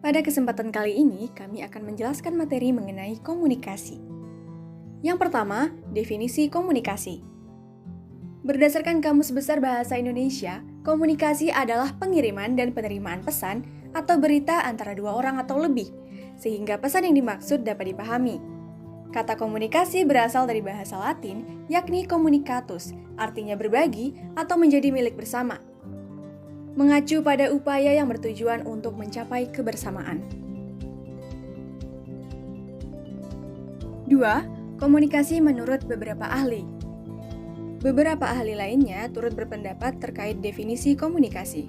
Pada kesempatan kali ini, kami akan menjelaskan materi mengenai komunikasi. Yang pertama, definisi komunikasi. Berdasarkan Kamus Besar Bahasa Indonesia, komunikasi adalah pengiriman dan penerimaan pesan atau berita antara dua orang atau lebih, sehingga pesan yang dimaksud dapat dipahami. Kata komunikasi berasal dari bahasa Latin, yakni communicatus, artinya berbagi atau menjadi milik bersama. Mengacu pada upaya yang bertujuan untuk mencapai kebersamaan. 2. Komunikasi menurut beberapa ahli. Beberapa ahli lainnya turut berpendapat terkait definisi komunikasi.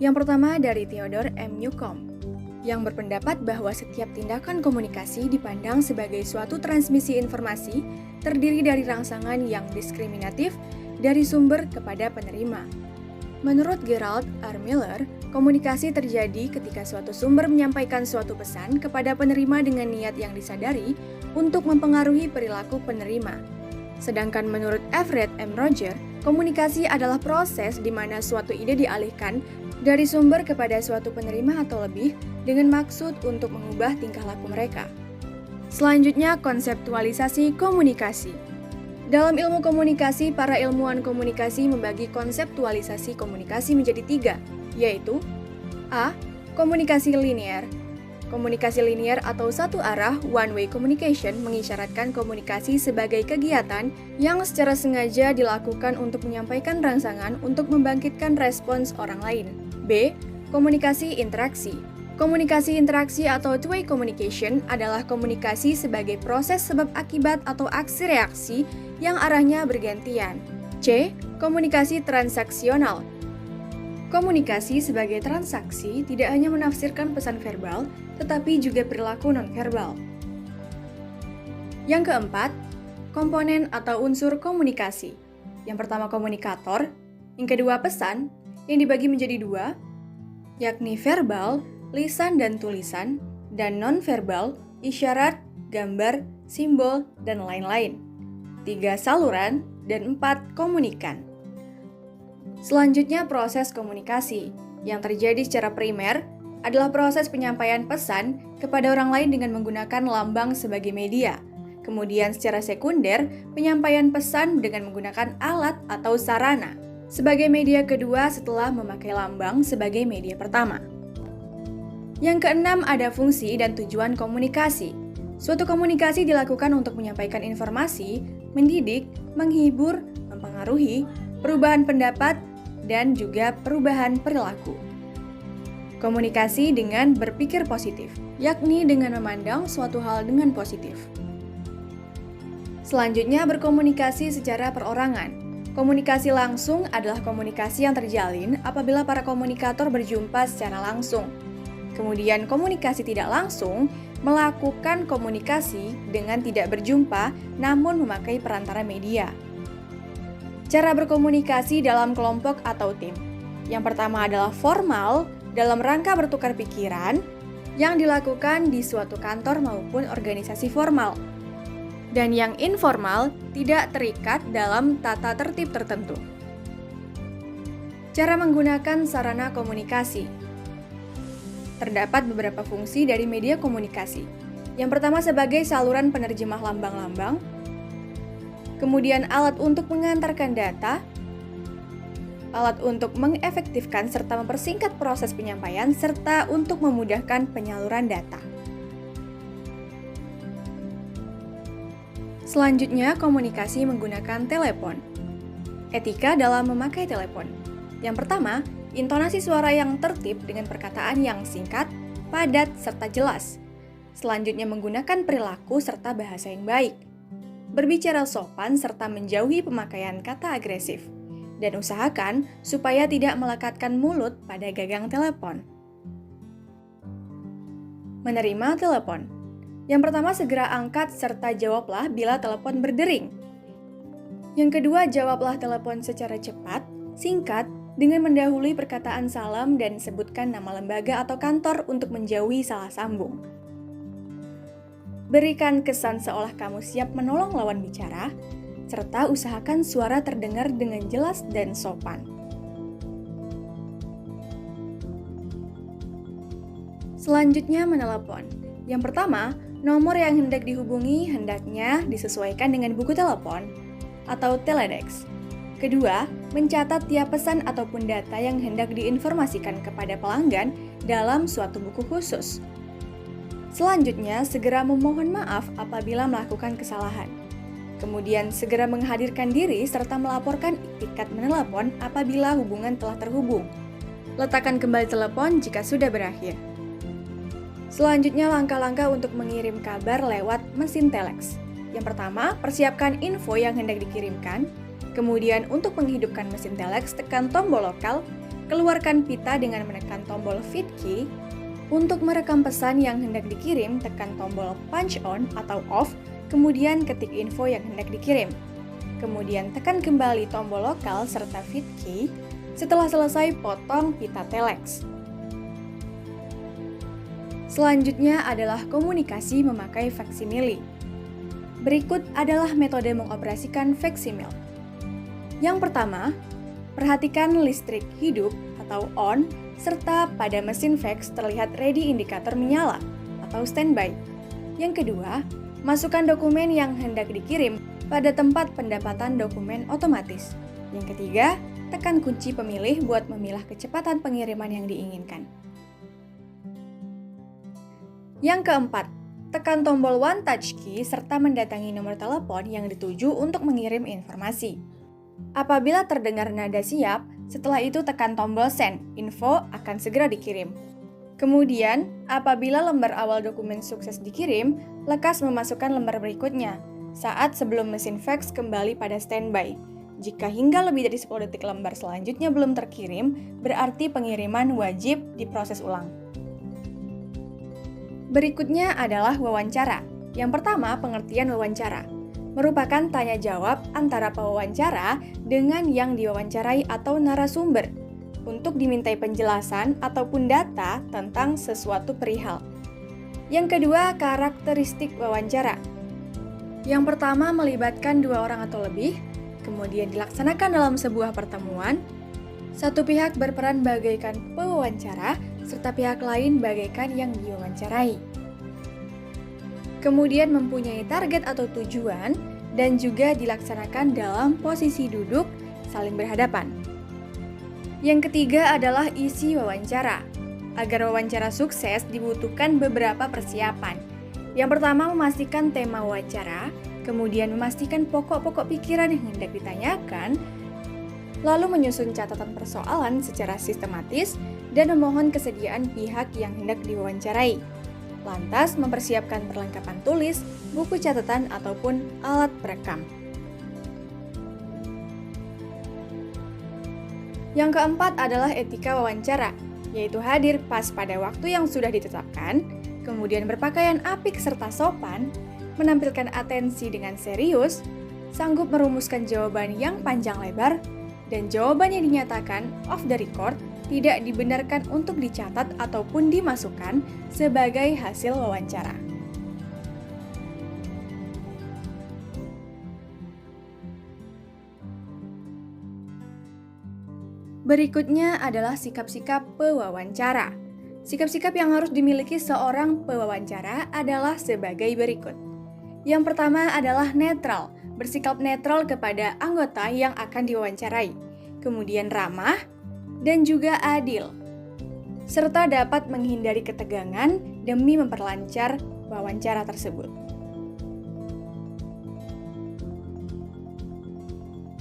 Yang pertama dari Theodore M. Newcomb, yang berpendapat bahwa setiap tindakan komunikasi dipandang sebagai suatu transmisi informasi terdiri dari rangsangan yang diskriminatif dari sumber kepada penerima. Menurut Gerald R. Miller, komunikasi terjadi ketika suatu sumber menyampaikan suatu pesan kepada penerima dengan niat yang disadari untuk mempengaruhi perilaku penerima. Sedangkan menurut Everett M. Roger, komunikasi adalah proses di mana suatu ide dialihkan dari sumber kepada suatu penerima atau lebih dengan maksud untuk mengubah tingkah laku mereka. Selanjutnya, konseptualisasi komunikasi. Dalam ilmu komunikasi, para ilmuwan komunikasi membagi konseptualisasi komunikasi menjadi 3, yaitu A. Komunikasi linear. Komunikasi linear atau satu arah one-way communication mengisyaratkan komunikasi sebagai kegiatan yang secara sengaja dilakukan untuk menyampaikan rangsangan untuk membangkitkan respons orang lain. B. Komunikasi interaksi. Komunikasi interaksi atau two-way communication adalah komunikasi sebagai proses sebab akibat atau aksi reaksi yang arahnya bergantian. C. Komunikasi transaksional. Komunikasi sebagai transaksi tidak hanya menafsirkan pesan verbal, tetapi juga perilaku nonverbal. Yang keempat, komponen atau unsur komunikasi. Yang pertama komunikator, yang kedua pesan, yang dibagi menjadi 2, yakni verbal, lisan dan tulisan, dan nonverbal, isyarat, gambar, simbol, dan lain-lain. 3 saluran, dan 4 komunikan. Selanjutnya proses komunikasi, yang terjadi secara primer adalah proses penyampaian pesan kepada orang lain dengan menggunakan lambang sebagai media. Kemudian secara sekunder, penyampaian pesan dengan menggunakan alat atau sarana sebagai media kedua setelah memakai lambang sebagai media pertama. Yang keenam ada fungsi dan tujuan komunikasi. Suatu komunikasi dilakukan untuk menyampaikan informasi, mendidik, menghibur, mempengaruhi, perubahan pendapat, dan juga perubahan perilaku. Komunikasi dengan berpikir positif, yakni dengan memandang suatu hal dengan positif. Selanjutnya berkomunikasi secara perorangan. Komunikasi langsung adalah komunikasi yang terjalin apabila para komunikator berjumpa secara langsung. Kemudian komunikasi tidak langsung melakukan komunikasi dengan tidak berjumpa namun memakai perantara media. Cara berkomunikasi dalam kelompok atau tim. Yang pertama adalah formal dalam rangka bertukar pikiran yang dilakukan di suatu kantor maupun organisasi formal. Dan yang informal tidak terikat dalam tata tertib tertentu. Cara menggunakan sarana komunikasi. Terdapat beberapa fungsi dari media komunikasi. Yang pertama sebagai saluran penerjemah lambang-lambang, kemudian alat untuk mengantarkan data, alat untuk mengefektifkan serta mempersingkat proses penyampaian, serta untuk memudahkan penyaluran data. Selanjutnya, komunikasi menggunakan telepon. Etika dalam memakai telepon. Yang pertama, intonasi suara yang tertib dengan perkataan yang singkat, padat, serta jelas. Selanjutnya menggunakan perilaku serta bahasa yang baik. Berbicara sopan serta menjauhi pemakaian kata agresif. Dan usahakan supaya tidak melekatkan mulut pada gagang telepon. Menerima telepon. Yang pertama segera angkat serta jawablah bila telepon berdering. Yang kedua jawablah telepon secara cepat, singkat, dengan mendahului perkataan salam dan sebutkan nama lembaga atau kantor untuk menjauhi salah sambung. Berikan kesan seolah kamu siap menolong lawan bicara, serta usahakan suara terdengar dengan jelas dan sopan. Selanjutnya menelepon. Yang pertama, nomor yang hendak dihubungi hendaknya disesuaikan dengan buku telepon atau teledex. Kedua, mencatat tiap pesan ataupun data yang hendak diinformasikan kepada pelanggan dalam suatu buku khusus. Selanjutnya, segera memohon maaf apabila melakukan kesalahan. Kemudian, segera menghadirkan diri serta melaporkan itikat menelepon apabila hubungan telah terhubung. Letakkan kembali telepon jika sudah berakhir. Selanjutnya, langkah-langkah untuk mengirim kabar lewat mesin telex. Yang pertama, persiapkan info yang hendak dikirimkan. Kemudian, untuk menghidupkan mesin telex, tekan tombol lokal, keluarkan pita dengan menekan tombol feed key. Untuk merekam pesan yang hendak dikirim, tekan tombol punch on atau off, kemudian ketik info yang hendak dikirim. Kemudian tekan kembali tombol lokal serta feed key. Setelah selesai, potong pita telex. Selanjutnya adalah komunikasi memakai faksimile. Berikut adalah metode mengoperasikan faksimile. Yang pertama, perhatikan listrik hidup atau on, serta pada mesin fax terlihat ready indikator menyala atau standby. Yang kedua, masukkan dokumen yang hendak dikirim pada tempat pendapatan dokumen otomatis. Yang ketiga, tekan kunci pemilih buat memilah kecepatan pengiriman yang diinginkan. Yang keempat, tekan tombol one touch key serta mendatangi nomor telepon yang dituju untuk mengirim informasi. Apabila terdengar nada siap, setelah itu tekan tombol send, info akan segera dikirim. Kemudian, apabila lembar awal dokumen sukses dikirim, lekas memasukkan lembar berikutnya, saat sebelum mesin fax kembali pada standby. Jika hingga lebih dari 10 detik lembar selanjutnya belum terkirim, berarti pengiriman wajib diproses ulang. Berikutnya adalah wawancara. Yang pertama, pengertian wawancara merupakan tanya jawab antara pewawancara dengan yang diwawancarai atau narasumber untuk dimintai penjelasan ataupun data tentang sesuatu perihal. Yang kedua, karakteristik wawancara. Yang pertama, melibatkan 2 orang atau lebih, kemudian dilaksanakan dalam sebuah pertemuan. Satu pihak berperan bagaikan pewawancara, serta pihak lain bagaikan yang diwawancarai. Kemudian mempunyai target atau tujuan, dan juga dilaksanakan dalam posisi duduk saling berhadapan. Yang ketiga adalah isi wawancara. Agar wawancara sukses dibutuhkan beberapa persiapan. Yang pertama, memastikan tema wawancara, kemudian memastikan pokok-pokok pikiran yang hendak ditanyakan, lalu menyusun catatan persoalan secara sistematis, dan memohon kesediaan pihak yang hendak diwawancarai. Lantas, mempersiapkan perlengkapan tulis, buku catatan, ataupun alat perekam. Yang keempat adalah etika wawancara, yaitu hadir pas pada waktu yang sudah ditetapkan, kemudian berpakaian apik serta sopan, menampilkan atensi dengan serius, sanggup merumuskan jawaban yang panjang lebar, dan jawaban yang dinyatakan off the record tidak dibenarkan untuk dicatat ataupun dimasukkan sebagai hasil wawancara. Berikutnya adalah sikap-sikap pewawancara. Sikap-sikap yang harus dimiliki seorang pewawancara adalah sebagai berikut. Yang pertama adalah netral, bersikap netral kepada anggota yang akan diwawancarai. Kemudian ramah, dan juga adil, serta dapat menghindari ketegangan demi memperlancar wawancara tersebut.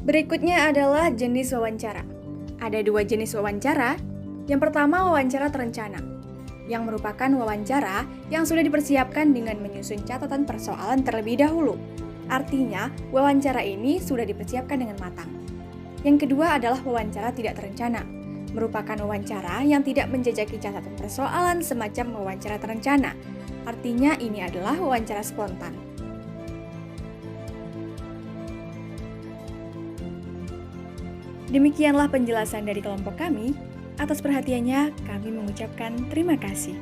Berikutnya adalah jenis wawancara. Ada 2 jenis wawancara. Yang pertama, wawancara terencana, yang merupakan wawancara yang sudah dipersiapkan dengan menyusun catatan persoalan terlebih dahulu. Artinya, wawancara ini sudah dipersiapkan dengan matang. Yang kedua adalah wawancara tidak terencana, merupakan wawancara yang tidak menjejaki catatan persoalan semacam wawancara terencana. Artinya ini adalah wawancara spontan. Demikianlah penjelasan dari kelompok kami. Atas perhatiannya, kami mengucapkan terima kasih.